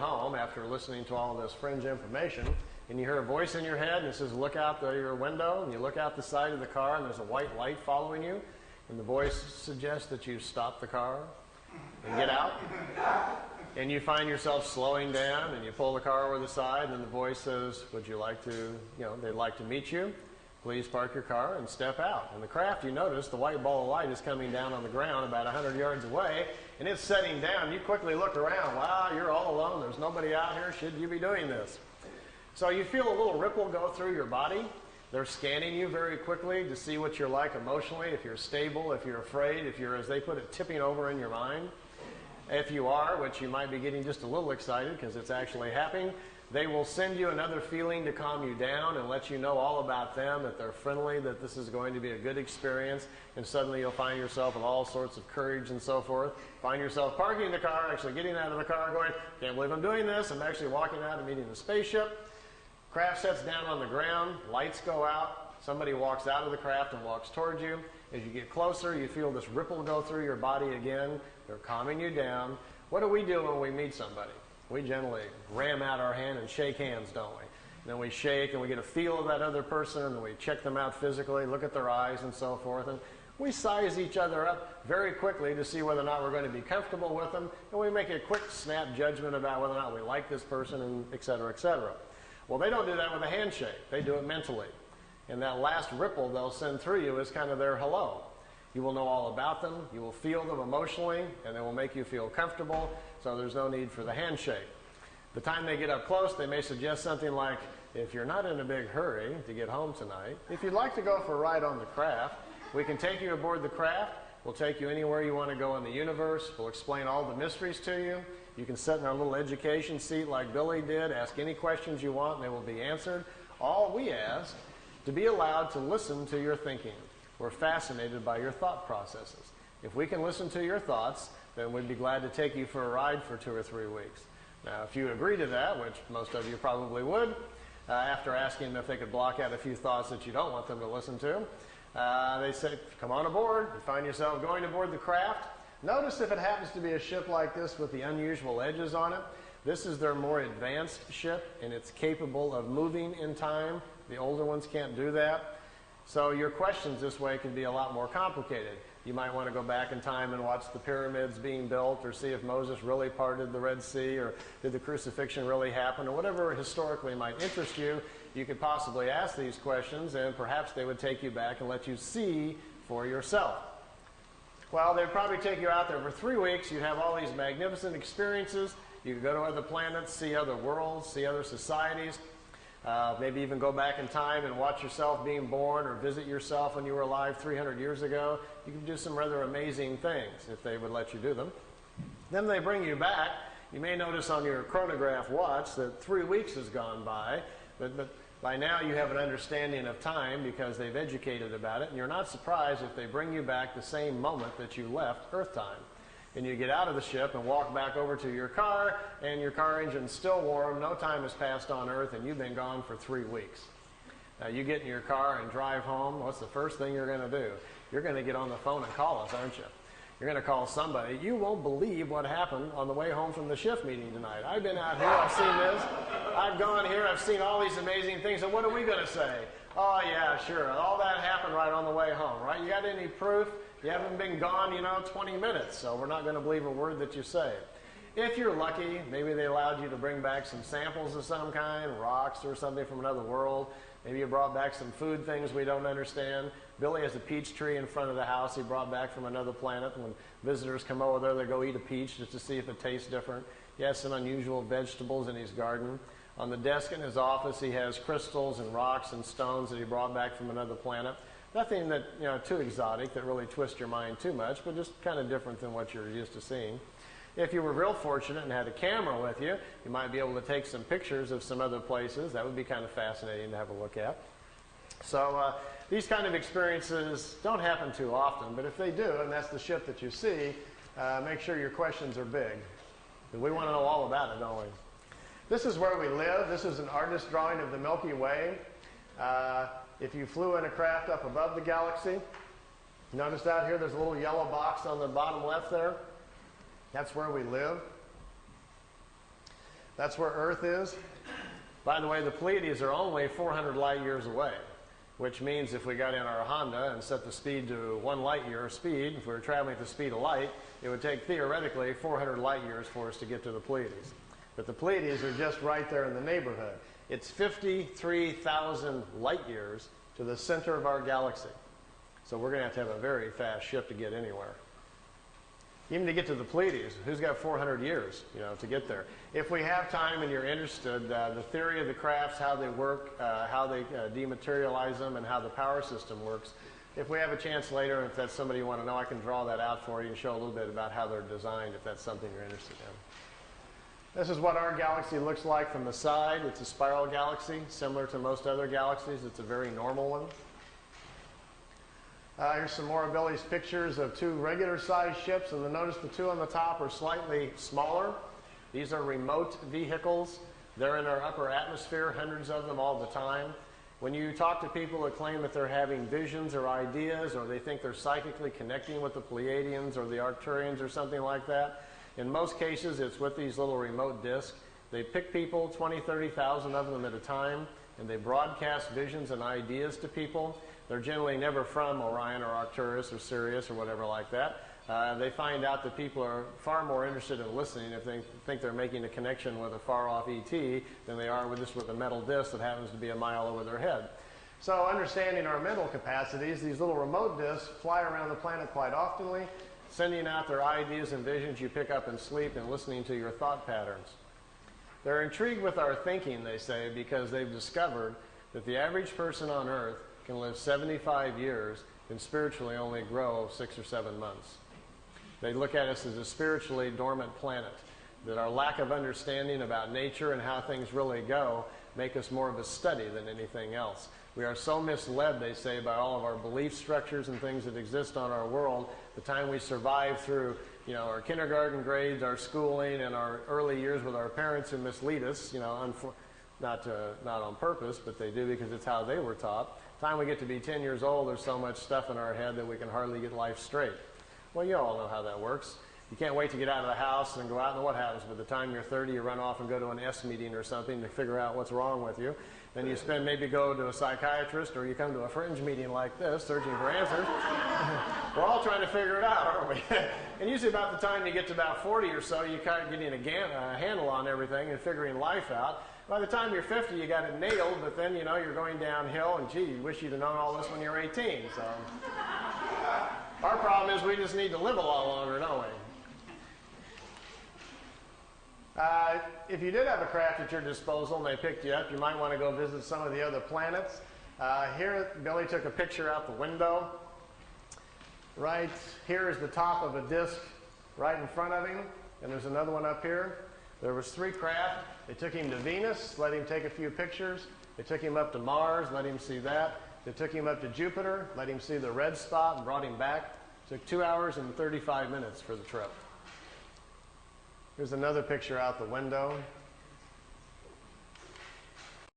home after listening to all this fringe information, and you hear a voice in your head and it says, look out your window, and you look out the side of the car and there's a white light following you, and the voice suggests that you stop the car and get out, and you find yourself slowing down and you pull the car over the side, and the voice says, would you like to, they'd like to meet you. Please park your car and step out. In the craft, you notice the white ball of light is coming down on the ground about 100 yards away, and it's setting down. You quickly look around. Wow, you're all alone. There's nobody out here. Should you be doing this? So you feel a little ripple go through your body. They're scanning you very quickly to see what you're like emotionally, if you're stable, if you're afraid, if you're, as they put it, tipping over in your mind. If you are, which you might be getting just a little excited because it's actually happening, they will send you another feeling to calm you down and let you know all about them, that they're friendly, that this is going to be a good experience, and suddenly you'll find yourself with all sorts of courage and so forth. Find yourself parking the car, actually getting out of the car, going, can't believe I'm doing this. I'm actually walking out and meeting the spaceship. Craft sets down on the ground, lights go out, somebody walks out of the craft and walks towards you. As you get closer, you feel this ripple go through your body again. They're calming you down. What do we do when we meet somebody? We generally ram out our hand and shake hands, don't we? And then we shake and we get a feel of that other person, and we check them out physically, look at their eyes and so forth. And we size each other up very quickly to see whether or not we're going to be comfortable with them. And we make a quick snap judgment about whether or not we like this person, and et cetera, et cetera. Well, they don't do that with a handshake. They do it mentally. And that last ripple they'll send through you is kind of their hello. You will know all about them, you will feel them emotionally, and they will make you feel comfortable, so there's no need for the handshake. The time they get up close, they may suggest something like, if you're not in a big hurry to get home tonight, if you'd like to go for a ride on the craft, we can take you aboard the craft, we'll take you anywhere you want to go in the universe, we'll explain all the mysteries to you, you can sit in our little education seat like Billy did, ask any questions you want and they will be answered. All we ask, to be allowed to listen to your thinking. We're fascinated by your thought processes. If we can listen to your thoughts, then we'd be glad to take you for a ride for 2 or 3 weeks. Now, if you agree to that, which most of you probably would, after asking them if they could block out a few thoughts that you don't want them to listen to, they say, come on aboard. You find yourself going aboard the craft. Notice if it happens to be a ship like this with the unusual edges on it, this is their more advanced ship, and it's capable of moving in time. The older ones can't do that. So your questions this way can be a lot more complicated. You might want to go back in time and watch the pyramids being built, or see if Moses really parted the Red Sea, or did the crucifixion really happen, or whatever historically might interest you. You could possibly ask these questions, and perhaps they would take you back and let you see for yourself. Well, they'd probably take you out there for 3 weeks. You'd have all these magnificent experiences. You could go to other planets, see other worlds, see other societies. Maybe even go back in time and watch yourself being born, or visit yourself when you were alive 300 years ago. You can do some rather amazing things if they would let you do them. Then they bring you back. You may notice on your chronograph watch that 3 weeks has gone by, but by now you have an understanding of time because they've educated about it, and you're not surprised if they bring you back the same moment that you left Earth time. And you get out of the ship and walk back over to your car, and your car engine's still warm, no time has passed on Earth, and you've been gone for 3 weeks. Now you get in your car and drive home, what's the first thing you're going to do? You're going to get on the phone and call us, aren't you? You're going to call somebody. You won't believe what happened on the way home from the shift meeting tonight. I've been out here, I've seen this, I've gone here, I've seen all these amazing things, and what are we going to say? Oh yeah, sure, all that happened right on the way home, right? You got any proof? You haven't been gone, 20 minutes, so we're not going to believe a word that you say. If you're lucky, maybe they allowed you to bring back some samples of some kind, rocks or something from another world. Maybe you brought back some food things we don't understand. Billy has a peach tree in front of the house he brought back from another planet. When visitors come over there, they go eat a peach just to see if it tastes different. He has some unusual vegetables in his garden. On the desk in his office, he has crystals and rocks and stones that he brought back from another planet. Nothing that, too exotic that really twists your mind too much, but just kind of different than what you're used to seeing. If you were real fortunate and had a camera with you, you might be able to take some pictures of some other places. That would be kind of fascinating to have a look at. So these kind of experiences don't happen too often, but if they do, and that's the ship that you see, make sure your questions are big. We want to know all about it, don't we? This is where we live. This is an artist's drawing of the Milky Way. If you flew in a craft up above the galaxy, notice out here there's a little yellow box on the bottom left there. That's where we live. That's where Earth is. By the way, the Pleiades are only 400 light years away, which means if we got in our Honda and set the speed to 1 light year speed, if we were traveling at the speed of light, it would take theoretically 400 light years for us to get to the Pleiades. But the Pleiades are just right there in the neighborhood. It's 53,000 light years to the center of our galaxy. So we're going to have a very fast ship to get anywhere. Even to get to the Pleiades, who's got 400 years, to get there? If we have time and you're interested, the theory of the crafts, how they work, how they dematerialize them, and how the power system works. If we have a chance later, and if that's somebody you want to know, I can draw that out for you and show a little bit about how they're designed, if that's something you're interested in. This is what our galaxy looks like from the side. It's a spiral galaxy, similar to most other galaxies. It's a very normal one. Here's some more of Billy's pictures of 2 regular-sized ships, and notice the 2 on the top are slightly smaller. These are remote vehicles. They're in our upper atmosphere, hundreds of them all the time. When you talk to people that claim that they're having visions or ideas, or they think they're psychically connecting with the Pleiadians or the Arcturians or something like that, in most cases it's with these little remote discs. They pick people, 20, 30,000 of them at a time, and they broadcast visions and ideas to people. They're generally never from Orion or Arcturus or Sirius or whatever like that. They find out that people are far more interested in listening if they think they're making a connection with a far-off ET than they are with a metal disc that happens to be a mile over their head. So understanding our mental capacities, these little remote discs fly around the planet quite oftenly, sending out their ideas and visions you pick up in sleep and listening to your thought patterns. They're intrigued with our thinking, they say, because they've discovered that the average person on Earth can live 75 years and spiritually only grow 6 or 7 months. They look at us as a spiritually dormant planet, that our lack of understanding about nature and how things really go make us more of a study than anything else. We are so misled, they say, by all of our belief structures and things that exist on our world. The time we survive through our kindergarten grades, our schooling, and our early years with our parents who mislead us, not on purpose, but they do because it's how they were taught. The time we get to be 10 years old, there's so much stuff in our head that we can hardly get life straight. Well, you all know how that works. You can't wait to get out of the house and go out, and what happens? By the time you're 30, you run off and go to an S meeting or something to figure out what's wrong with you. Then you maybe go to a psychiatrist, or you come to a fringe meeting like this, searching for answers. We're all trying to figure it out, aren't we? And usually about the time you get to about 40 or so, you kind of getting a handle on everything and figuring life out. By the time you're 50, you got it nailed, but then, you're going downhill, and gee, you wish you'd have known all this when you were 18. So our problem is we just need to live a lot longer, don't we? If you did have a craft at your disposal and they picked you up, you might want to go visit some of the other planets. Here, Billy took a picture out the window. Right here is the top of a disc right in front of him, and there's another one up here. There was 3 craft. They took him to Venus, let him take a few pictures. They took him up to Mars, let him see that. They took him up to Jupiter, let him see the red spot, and brought him back. It took 2 hours and 35 minutes for the trip. Here's another picture out the window.